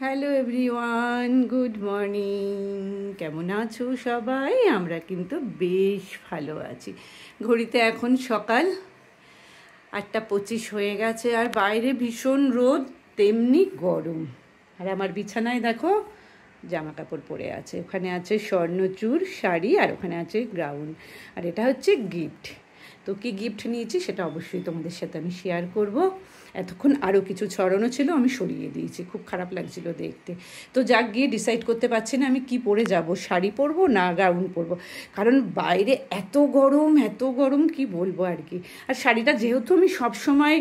Hello everyone, good morning. কেমন আছো সবাই? আমরা কিন্তু বেশ ভালো আছি। ঘড়িতে এখন সকাল 8:25 হয়ে গেছে, আর বাইরে ভীষণ রোদ, তেমনি গরম। আর আমার বিছানায় দেখো জামা কাপড় পরে আছে, ওখানে আছে স্বর্ণচূড় শাড়ি, আর ওখানে আছে গাউন, আর এটা হচ্ছে গিফট। তো কি গিফট নিয়েছি সেটা অবশ্যই তোমাদের সাথে আমি শেয়ার করব। এতক্ষণ আরও কিছু ছড়ানো ছিল, আমি সরিয়ে দিয়েছি, খুব খারাপ লাগছিল দেখতে। তো যাক, গিয়ে ডিসাইড করতে পারছি না আমি কি পরে যাব, শাড়ি পরবো না গাউন পরবো, কারণ বাইরে এত গরম কি বলবো আর কি। আর শাড়িটা যেহেতু আমি সবসময়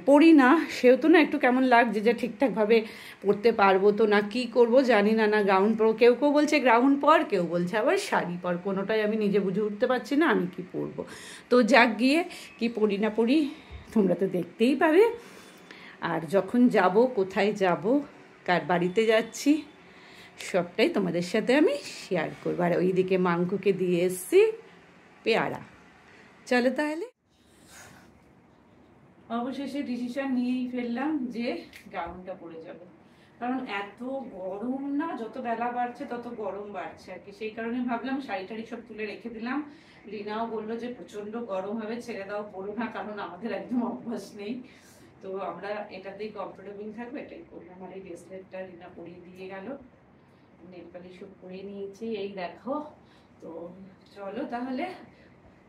পরি না, সেহেতু না একটু কেমন লাগছে যে ঠিকঠাকভাবে পরতে পারবো তো না, কি করব জানি না। না গাউন পরবো, কেউ বলছে গাউন পর, কেউ বলছে আবার শাড়ি পর, কোনোটাই আমি নিজে বুঝে উঠতে পারছি না আমি কি পরবো। তো যাক, গিয়ে কি পরি না পরি তোমরা তো দেখতেই পাবে। আর যখন যাব, কোথায় যাব, কার বাড়িতে যাচ্ছি, সবটাই তোমাদের সাথে আমি শেয়ার করবো। আর ওইদিকে মাঙ্কুকে দিয়ে এসছি পেয়ারা। চলো তাহলে। অবশেষে ডিসিশন নিয়েই ফেললাম যে গাউনটা পরে যাব, কারণ এত গরম না, যত বেলা বাড়ছে তত গরম বাড়ছে আর কি। সেই কারণে ভাবলাম শাড়ি টাড়ি সব তুলে রেখে দিলাম। রিনাও বললো যে প্রচন্ড গরম হবে, ছেড়ে দাও, পরো না, কারণ আমাদের একদম অভ্যাস নেই। তো আমরা এটাতেই কমফোর্টেবল থাকবো, এটাই করলাম। আর এই ব্রেসলেটটা রিনা পরিয়ে দিয়ে গেল, নেল পালিশ সব পরিয়ে নিয়েছি, এই দেখো। তো চলো তাহলে,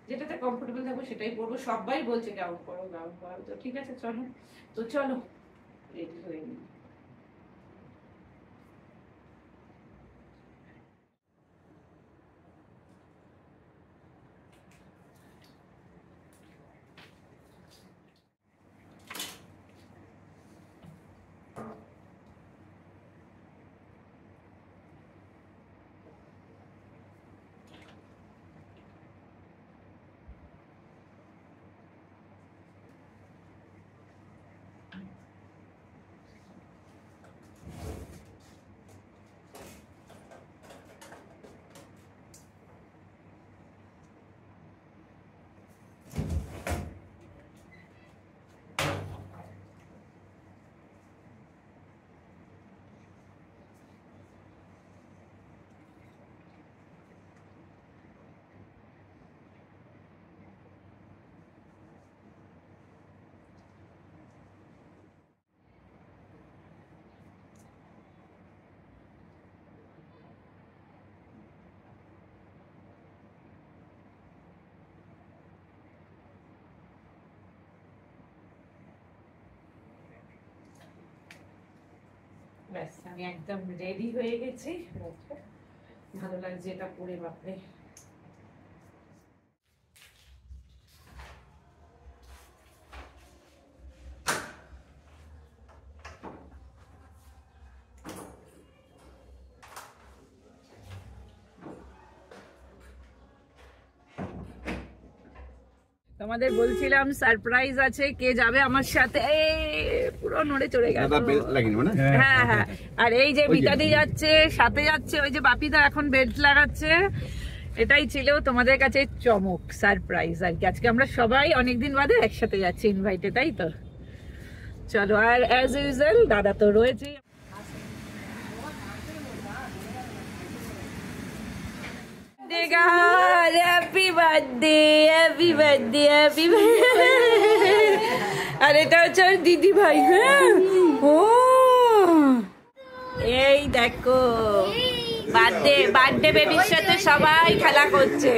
যেটাতে কমফোর্টেবল থাকবো সেটাই পরবো। সবাই বলছে গাউন পরো গাউন পরো, তো ঠিক আছে চলো। তো চলো রেডি হয়ে নিই। ব্যাস, আমি একদম রেডি হয়ে গেছি। ভালো লাগছে এটা পরে, বাপরে। তোমাদের বলছিলাম সারপ্রাইজ আছে, কে যাবে আমার সাথে, পুরো নড়ে চড়ে গেল। হ্যাঁ হ্যাঁ, আর এই যে মিতাদি যাচ্ছে, সাথে যাচ্ছে ওই যে বাপিদা, এখন বেল্ট লাগাচ্ছে। এটাই ছিল তোমাদের কাছে চমক, সারপ্রাইজ আর কি। আজকে আমরা সবাই অনেকদিন বাদে একসাথে যাচ্ছি ইনভাইটে, তাই তো। চলো, আর অ্যাজ ইউজুয়াল দাদা তো রয়েছে। Happy birthday, happy birthday, happy birthday. আর এটা হচ্ছে আমার দিদি ভাই। হ্যাঁ, ও এই দেখো, বার্থডে বেবির সাথে সবাই খেলা করছে।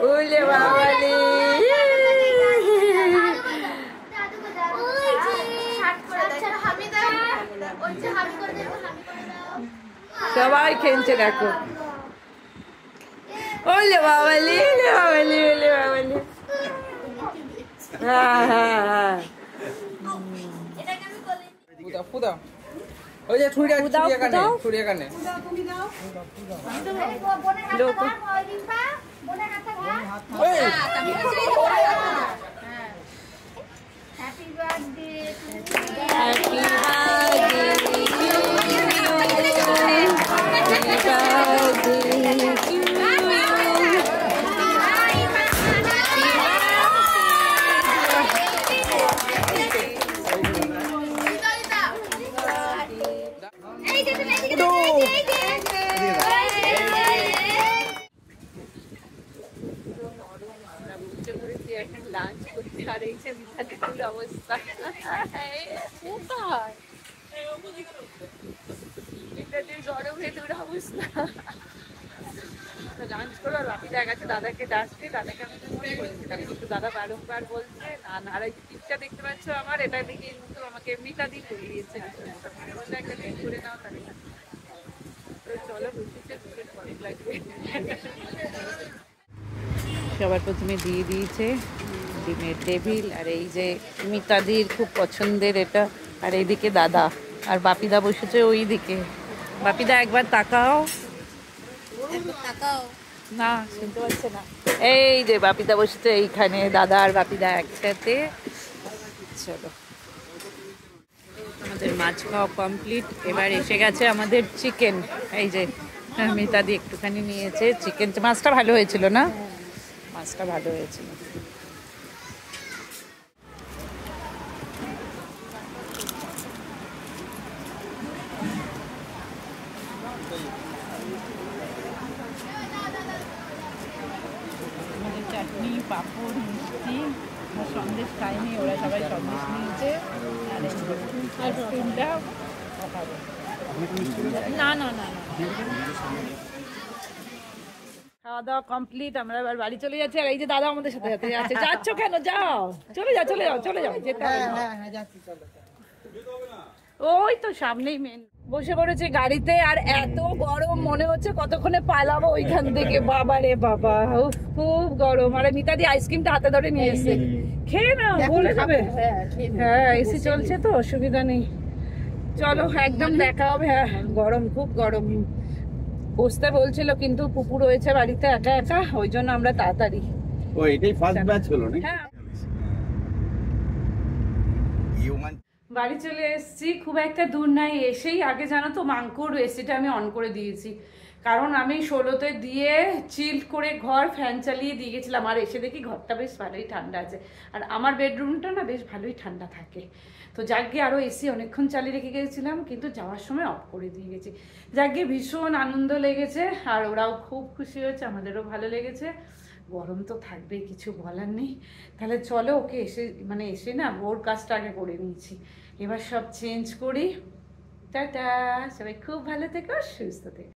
ওলে বাবালে, সবাই খেলছে দেখো। ওলে বাবালি, ওলে বাবালি, ওলে বাবালি। হ্যাঁ হ্যাঁ হ্যাঁ, ওই যে ছুরি কানে, ছুরি কানে। হ্যাপি বার্থডে, হ্যাপি আর এই যে মিঠাটির অবস্থা মিঠাটির গরমে দূর অবস্থা। লাঞ্চ করো আর বাপিদা গেছে দাদাকে ডাকতে, দাদাকে আমি বলছিলাম কিন্তু দাদা বারংবার বলছে না না। আর এই টিপটা দেখতে পাচ্ছ আমার, এটা দেখে কিন্তু আমাকে এমনিটা দিয়ে করে দিয়েছে, একটা ঠিক করে নাও তাহলে। চলো লাগবে। সবার প্রথমে দিয়ে দিয়েছে ডিমের টেবিল, আর এই যে মিতাদির খুব পছন্দের এটা, আর এইদিকে দাদা আর বাপিদা বসেছে ওই দিকে। বাপিদা একবার তাকাও, না শুনতে পাচ্ছে না। এই যে বাপিদা বসেছে এইখানে, দাদা আর বাপিদা একসাথে। চলো আমাদের মাছ খাওয়া কমপ্লিট, এবার এসে গেছে আমাদের চিকেন। এই যে মিতাদি একটুখানি নিয়েছে চিকেন। মাছটা ভালো হয়েছিল না? মাছটা ভালো হয়েছিল। আমাদের চাটনি, পাঁপড়, মিষ্টি, সন্দেশ খায়নি, ওরা সবাই সন্দেশ নিয়েছে। আর আইসক্রিমটা না না না খাওয়া দাওয়া কমপ্লিট, আমরা এবার বাড়ি চলে যাচ্ছি। আর এই যে দাদা আমাদের সাথে সাথে যাচ্ছে। যাচ্ছ কেন? যাও, চলে যাও চলে যাও চলে যাও, যেতে হবে না। ওই তো সামনেই মেন। বসে পড়েছে গাড়িতে, আর এত গরম মনে হচ্ছে কতক্ষণে পালাবো ওইখান থেকে। বাবা রে বাবা, খুব গরম। আরে মিতাদি আইসক্রিমটা হাতে ধরে নিয়ে এসছে, খেয়ে না বলে যাবে। হ্যাঁ এসি চলছে তো অসুবিধা নেই। চলো একদম দেখা হবে। হ্যাঁ গরম, খুব গরম। বসতে বলছিল কিন্তু পুপু রয়েছে বাড়িতে একা একা, ওই জন্য আমরা তাড়াতাড়ি। ও এটাই ফার্স্ট ব্যাচ হলো না? হ্যাঁ বাড়ি চলে এসেছি, খুব একটা দূর নাই। এসেই আগে জানো তো মাঙ্কুর এসিটা আমি অন করে দিয়েছি, কারণ আমি 16তে দিয়ে চিল্ড করে ঘর ফ্যান চালিয়ে দিয়ে গেছিলাম। আর এসে দেখি ঘরটা বেশ ভালোই ঠান্ডা আছে, আর আমার বেডরুমটা না বেশ ভালোই ঠান্ডা থাকে। তো যাকে আরও এসি অনেকক্ষণ চালিয়ে রেখে গেছিলাম, কিন্তু যাওয়ার সময় অফ করে দিয়ে গেছি। যাকে ভীষণ আনন্দ লেগেছে, আর ওরাও খুব খুশি হয়েছে, আমাদেরও ভালো লেগেছে। গরম তো থাকবেই, কিছু বলার নেই। তাহলে চলো ওকে এসে না ওর কাজটা আগে করে নিয়েছি, এবার সব চেঞ্জ করি। টাটা, সবাই খুব ভালো থেকো, সুস্থ থেকো।